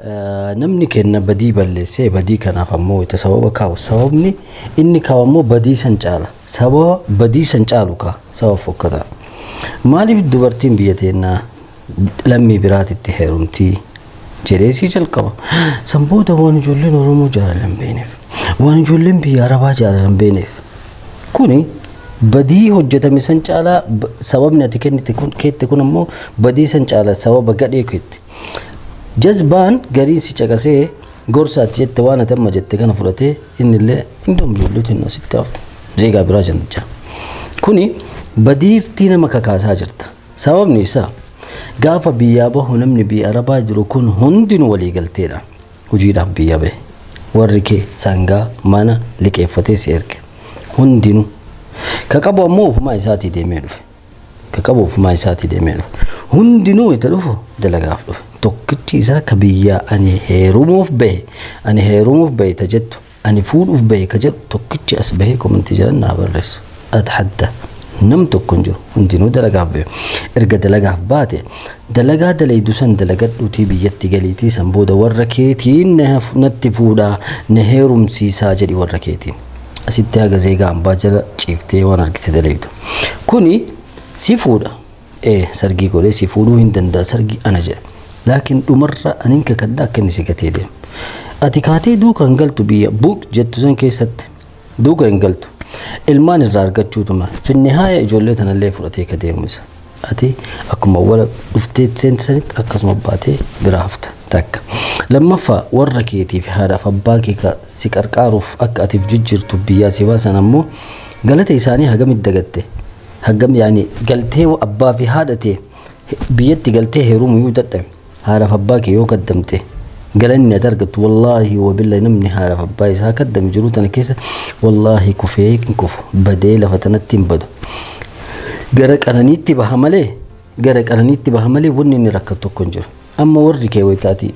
namni kenna badii balleessee badii kanaaf ammoo itti sababa kaa'u sababni inni kaa'u ammoo badii san caala sababa badii san caalu ka sababa fokkata maaliif dubartiin biyya teenyaa lammii biraatitti heerumtii jedheesii jalqaba san booda waan ijoolleen Oromoo jaalalan beeneef waan ijoolleen biyya Arabaa jaalalan beeneef kuni badii hojjetame san caala sababni ati kennite kun ammoo badii san caala sababa gadhee keetti jazbaan gariin si caqasee gorsaati jette waan ati amma jette kana fudhatee innillee indoom ijoolleetu hin asitti haftu zeegaa biraa jannicha kuni badiirtii nama kakaasaa jirta sababni isaa gaafa biyyaa bahu namni biyya Arabaa jiru kun hundinuu walii galteedha hojiidhaaf biyya bahe warri kee sangaa mana liqeeffatee si erge hundinuu ka qabu ammoo ofumaa isaatii deemee dhufe hundinuu itti dhufu dalagaaf dhufe tokkichi isaa ka biyyaa ani heerumuuf bahe ta jettu ani fuudhuuf bahe ka jedhu tokkichi as bahee komantii jiran naa barreessu adhadda nam tokko jiru hundinuu dalagaaf bahe erga dalagaaf baate dalagaa dalaydu san dalagadhuutii biyyatti galiitii san booda warra keetiin natti fuudhaa na heerumsiisaa jedhi warra keetiin asitti haga zeegaa hambaa jala ciiftee waan argite dalaydu kuni si fuudha sargii godhee si fuudhuu hin danda'a sargii ana jedha laakiin dhumarra anin kakadda akka inni si gatee deemu ati kaatee duuka hin galtu biyya buuk jettu san keessatti duuka hin galtu ilmaan irraa argachuutu mala finnihaaya ijoollee tanallee fudhatee ka deemu isa ati akkuma wala dhuftee seensanitti akkasuma baatee biraa hafta takka lammaffaa warra keetiif haadhaaf abbaa kee ka si qarqaaruuf akka atiif jijjiirtu biyyaa si baasan ammoo galata isaanii hagam iddagatte hagam yaani galtee abbaa fi haadhatee biyyatti galtee heerumuu yoo dadhabe haadhaaf abbaa kee yoo kaddamte galanni ati argattu wallaahi wabillahi namni haadhaaf abbaa isaa kaddame jiru tana keessa wallaahi kufee hin kufu badee lafa tanatti hin badu gara qananiitti baha malee wanni inni rakkatu tokko hin jiru amma warri kee wayitaati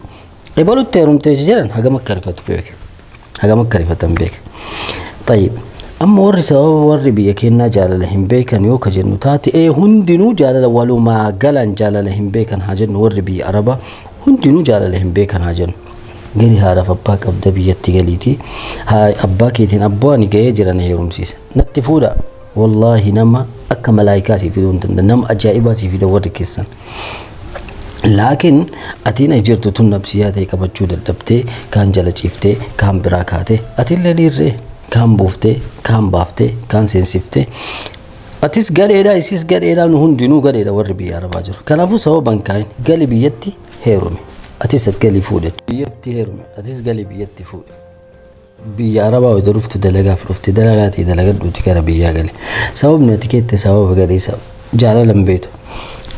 ebalutti heerumtee jedhan hagam akka rifatan beeke tayyib amma warri sababa warri biyya kennaa jaalala hin beekan yoo ka jennu taate hundinuu jaalala walumaa galan jaalala hin beekan haa jennu warri biyya Arabaa hundinuu jaalala hin beekan haa jennu gari haadhaaf abbaa qabda biyyatti galiitii abbaa keetiin abbaani ga'ee jiran heerumsiisa natti fuudha wallaahi nama akka malaayikaa si fiduu hin danda'a nama ajaa'ibaa si fida warri keessan laakiin atiin ajirtu tun nabsiyaa ta'e qabachuu dadhabdee kaan jala ciiftee kaan biraa kaatee atillee dhiirree kaan buuftee kaan baaftee kaan seensiftee atis gadheedha isis gadheedha nu hundinuu gadheedha warri biyya Arabaa jiru kanaafuu sababan kaayin gali biyyatti heerume atis gali fuudhe biyyatti heerume atis gali biyyatti fuudhe biyya Arabaa wada ruftu dalagaaf rufte dalagaati dalagadhuuti gara biyyaa gale sababni ati keette sababa galeessa jaalalan beetu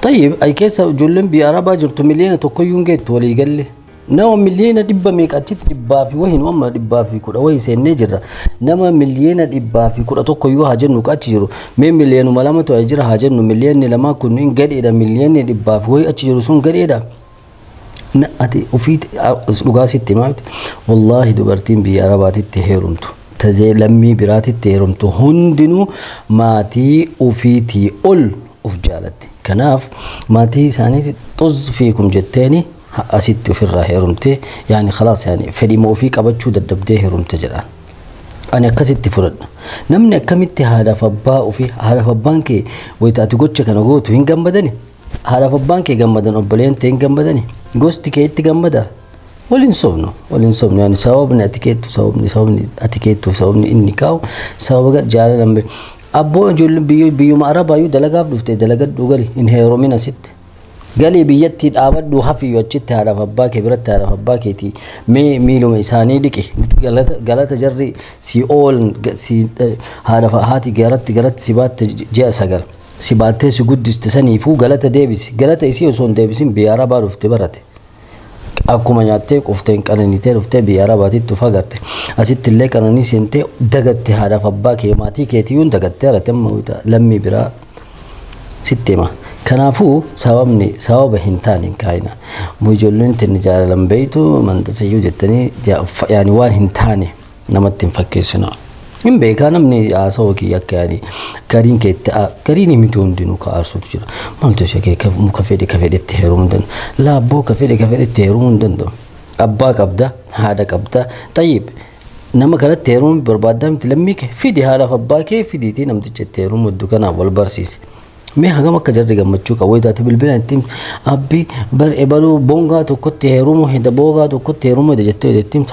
tayyib ay keessa ijoolleen biyya Arabaa jirtu miliyoona tokkoyyuu geettu walii galle nama miliyoona dhibba meeqachitti dhibbaa fi wahin amma dhibbaa fi kudha wahi seennee jirra nama miliyoona dhibbaa fi kudha tokkoyyuu haa jennu achi jiru mee miliyoonuma lamatu haa jira haa jennu miliyoonni lamaa kunniin gadheedha miliyoonni dhibbaa fi wahi achi jiru sun gadheedha ati ufiiti dhugaa sitti maamti wallaahi dubartiin biyya Arabaatitti heerumtu tazee lammii biraatitti heerumtu hundinuu maatii ufiitii ol uf jaalatti kanaaf maatii isaanii xuz fiikum jetteeni asitti ofirraa heerumte yaani khalaas yaani fedhima ofii qabachuu dadhabdee heerumte jedhaan ani akkasitti fudhadha namni akkamitti haadhaaf abbaa ofii haadhaaf abbaan kee wayitaati gocha kana gootu hin gammadani haadhaaf abbaan kee gammadan obboleen ta'e hin gammadani gosti kee itti gammada waliin sobnu yaani sababni ati keettuuf sababni inni kaa'u sababa jaalalan bee abboo ijoolleen biyyuma Arabaayyuu dalagaaf dhufte dalagadhu gali hin heerumin asitti gali biyyatti dhaabadhu hafiyyuu achitti haadhaaf abbaa kee biratti haadhaaf abbaa keetii mee miiluma isaanii dhiqe galata jarri si oolan haadhaaf haati garatti si baatte ji'a sagal si baattee si guddiste saniifuu galata deebisi galata isii osoo hin deebisin biyya Arabaa dhufte barate akkuma nyaattee qofteen qananitee dhuftee biyya Arabaatitti ufa garte asitti illee qananii seentee dagatte haadhaaf abbaa kee maatii keetiyyuun dagattee arate amma lammii biraa sitti hima kanaafuu sababa hin taane hin kaayina ijoolleen tinni jaalalan beeytu mantasayyuu jettanii yaani waan hin taane namatti hin fakkeessina hin beekaa namni haasawaa kiyya akka yaani gariin keetti gariin himiti hundinuu ka aarsuutu jira maaltu ishee kee muka fedhe ka fedhetti heerumuu hin danda'u laabboo ka fedhetti heerumuu hin danda'u أبا قبضة هذا قبضة طيب نما كانت تيرون بربادة متلميك في دي هذا فباكي في دي تين أمتى تيرون والدكان أول برسيس مي هجا ما كجرّي جمّتشو كوي ده تبل بين التيم أبي بر إبلو بونغا تكت تيرومو هيدا بونغا تكت تيرومو ده جت التيم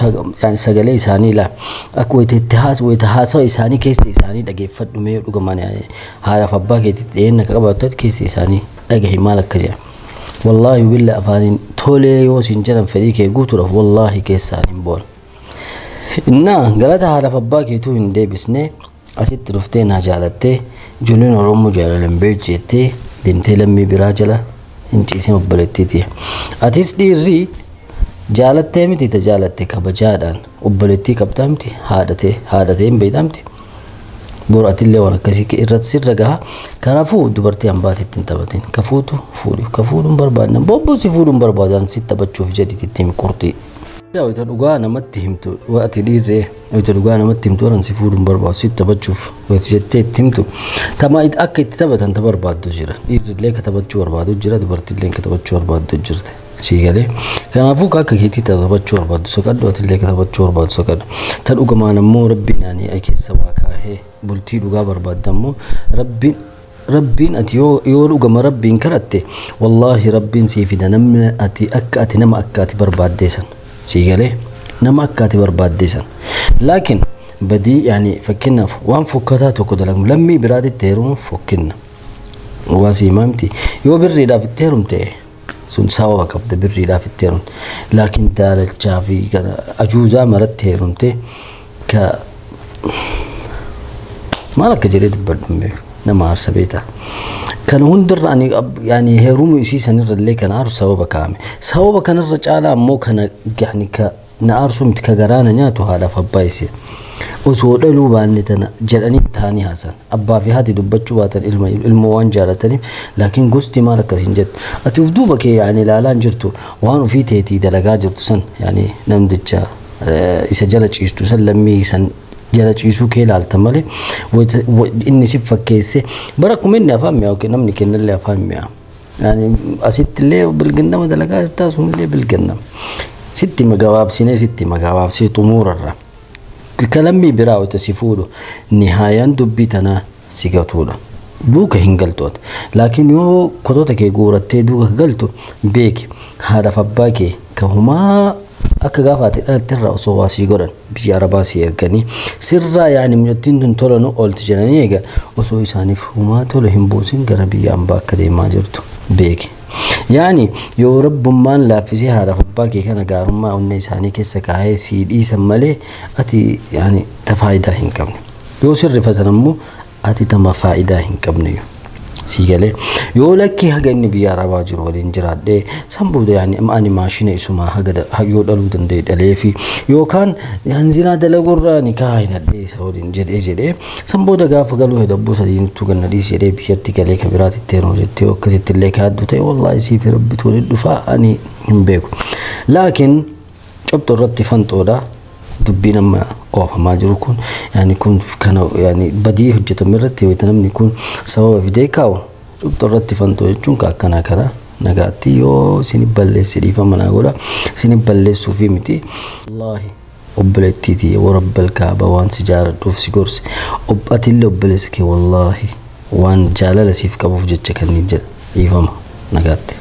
يعني سجلة إساني لا أكو يتهاس ويتهاسو إساني كيس إساني ده جيف فد مي يقول كمان يعني هذا فباكي تين كبرت كيس إساني أجه مالك كجا والله بالله أفاني تولي يوسين جرم فريق يقول والله كيس ساني بول إننا قالت هذا فباكي تو هندي بسنة أسيت رفتين هجالته جولين رومو جالن بيت جتة دمتي لمي براجلة إنتي سيم بلتيتي أتيس ديري جالته متي تجالته كبجادان وبلتي كبتامتي هادتين بيدامتي برات اللي وانا كسيك إرت سر رجها كرافو دبرتي أم بات التنتبتين كفوتو بربادنا بوبو سيفودو بربادان ستة بتشوف جديد التيم كورتي يا ويتلقى أنا ما تهمتو وقت ديري ويتلقى أنا ما تهمتو أنا سيفودو برباد ستة بتشوف ويتجتة تهمتو تما يتأكد تبت أنت برباد دجرة دير ليك تبتشو برباد دجرة دبرت ليك تبتشو برباد دجرة شيء قاله كان أفوك كهيتي تبتشو برباد سكاد وقت ليك تبتشو برباد سكاد تلقى ما نمو ربي يعني أكيد سواك هي بولتي لقى برباد دمو ربين أتيو يورو جم ربين كرته والله ربين سيفيدا نم أتي نم أكاتي برباد ديسن شيء قاله نم أكاتي برباد ديسن لكن بدي يعني فكنا وان فكتات وكذا لمي براد التيرون فكنا واسي مامتي يو بالريدا في التيرون تيه سون سوا كبد بالريدا في التيرون لكن دار الشافي كان أجوزا مرت تيرون تيه ك ما لك جريد بدم نما سبيتا كان هندر يعني هيروم يشي سنر اللي كان عارف سبب كان الرجال مو كان يعني ك نعرف متكجرانا نياتو هذا فبايسي وسود له بانتنا جلني تاني حسن أبا في هذه دبتشو باتن الموان جالتني لكن قصتي ما لك سنجد أتفدو بك يعني لا جرتو وانو في تيتي دلقات جرتو سن يعني نمدتشا إسجلت إيش تسلمي سن جلت إيشو كيل التمالي وإني سب فكيسة بركم إني أفهم يا أوكي نمني كنا اللي أفهم يا يعني أسيت اللي بالجنة ما دلقات تاسون اللي بالجنة ستي مجاوب سنة ستي مجاوب سي طمور الرا الكلام براو تسيفولو نهاية دبيتنا سيجاتولا دوك هنقلتوت لكن يو كتوتك يقولت دوك قلتو بيك هذا فباكي كهما أكغافات الترى وصواسي قرن بيجي عرباسي يركني سرّا يعني مجتين تنتولنو قلت جنانيجا وصوي سانف هما تولهم بوسين قربي عم باك دي ما جرتو بيك يعني يو رب من لا في هذا فباكي كان قارما والنيساني كسكاهي سيدي سمالي أتي يعني تفايدة هنكمني يو سر فتنمو أتي تما فائدة هنكمني سيجله يو لكي هجا النبي عربا جرو الإنجراد ده سامبو يعني أني ماشينه اسمه هجا هجيو دلو دندي دليفي يو كان ينزل هذا لغورا نكاهين ده سورين جد سامبو ده قاف قالوا هذا بوس هذين توجن ندي سيره بيحتي كله كبرات التيرون جتيو كزيت اللي كهدو تي والله يسيف ربي تولي الدفاع أني بيكو لكن شفت الرد فانتو ده دبينا ما أوف ما جركون يعني يكون كانوا يعني بديه حجة مرتي ويتنم يكون سوا في ديكاو ترتي فانتو يجون كنا نقاتي يو سنبلة سريفة مناقولا سنبلة سوفي متي والله أبلتي تي ورب الكعبة وان سجارة دوف سيكورس أبأتي أبلسكي والله وان جالة لسيف كابوف جتشا كان نجل يفهم نقاتي